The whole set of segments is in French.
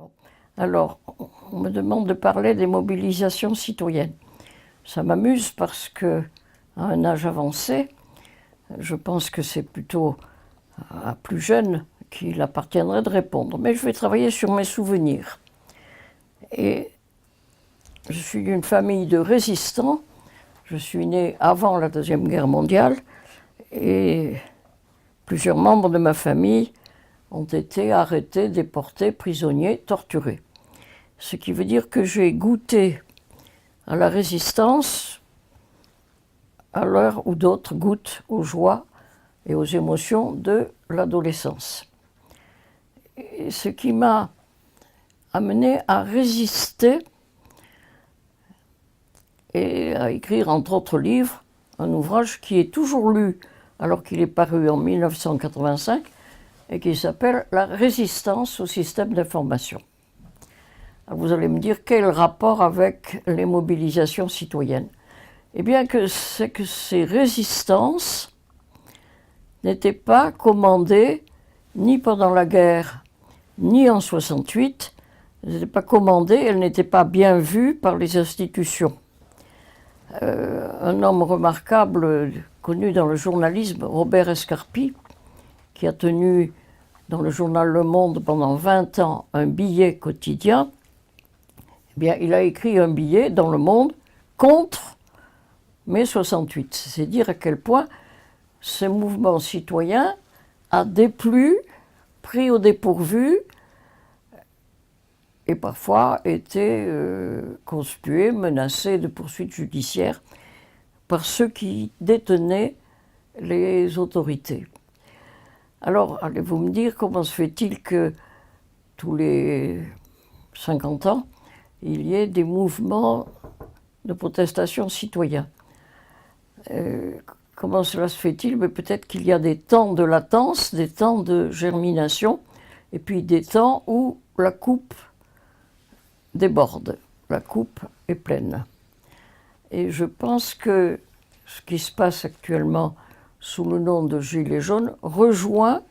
Bon. Alors, on me demande de parler des mobilisations citoyennes. Ça m'amuse parce que, à un âge avancé, je pense que c'est plutôt à plus jeune qu'il appartiendrait de répondre. Mais je vais travailler sur mes souvenirs. Et je suis d'une famille de résistants. Je suis né avant la Deuxième Guerre mondiale et plusieurs membres de ma famille ont été arrêtés, déportés, prisonniers, torturés. Ce qui veut dire que j'ai goûté à la résistance à l'heure où d'autres goûtent aux joies et aux émotions de l'adolescence. Et ce qui m'a amené à résister et à écrire, entre autres livres, un ouvrage qui est toujours lu alors qu'il est paru en 1985 et qui s'appelle « La résistance au système d'information ». Vous allez me dire quel rapport avec les mobilisations citoyennes? Eh bien, c'est que ces résistances n'étaient pas commandées ni pendant la guerre, ni en 68. Elles n'étaient pas commandées, elles n'étaient pas bien vues par les institutions. Un homme remarquable, connu dans le journalisme, Robert Escarpi, qui a tenu dans le journal Le Monde pendant 20 ans un billet quotidien, eh bien, il a écrit un billet dans Le Monde contre mai 68. C'est dire à quel point ce mouvement citoyen a déplu, pris au dépourvu et parfois été conspué, menacé de poursuites judiciaires par ceux qui détenaient les autorités. Alors, allez-vous me dire comment se fait-il que tous les 50 ans, il y ait des mouvements de protestation citoyens? Comment cela se fait-il? Mais peut-être qu'il y a des temps de latence, des temps de germination, et puis des temps où la coupe déborde, la coupe est pleine. Et je pense que ce qui se passe actuellement sous le nom de Gilets jaunes reprend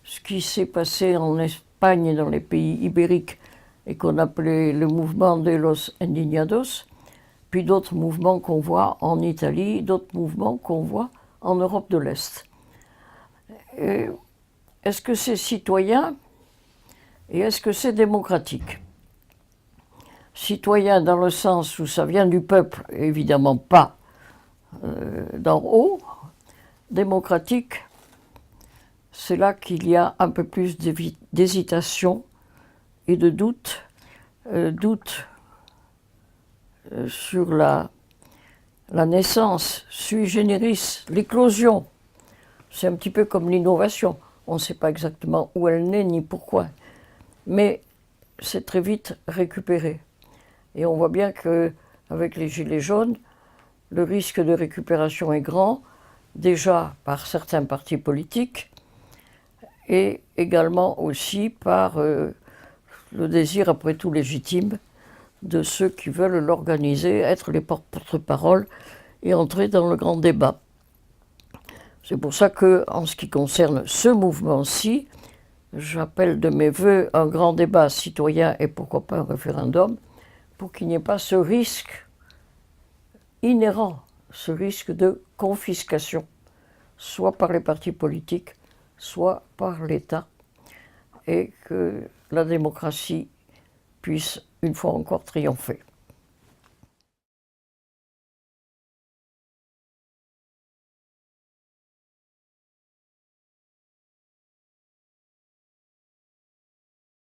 ce qui s'est passé en Espagne et dans les pays ibériques et qu'on appelait le mouvement de los indignados, puis d'autres mouvements qu'on voit en Italie, d'autres mouvements qu'on voit en Europe de l'Est. Est-ce que c'est citoyen et est-ce que c'est démocratique? Citoyen dans le sens où ça vient du peuple, évidemment pas d'en haut. Démocratique, c'est là qu'il y a un peu plus d'hésitation et de doute. Doute sur la naissance, sui generis, l'éclosion. C'est un petit peu comme l'innovation. On ne sait pas exactement où elle naît ni pourquoi. Mais c'est très vite récupéré. Et on voit bien qu'avec les Gilets jaunes, le risque de récupération est grand, déjà par certains partis politiques, et également aussi par le désir, après tout légitime, de ceux qui veulent l'organiser, être les porte-parole et entrer dans le grand débat. C'est pour ça que, en ce qui concerne ce mouvement-ci, j'appelle de mes voeux un grand débat citoyen et pourquoi pas un référendum, pour qu'il n'y ait pas ce risque inhérent, ce risque de confiscation, soit par les partis politiques, soit par l'État, et que la démocratie puisse une fois encore triompher.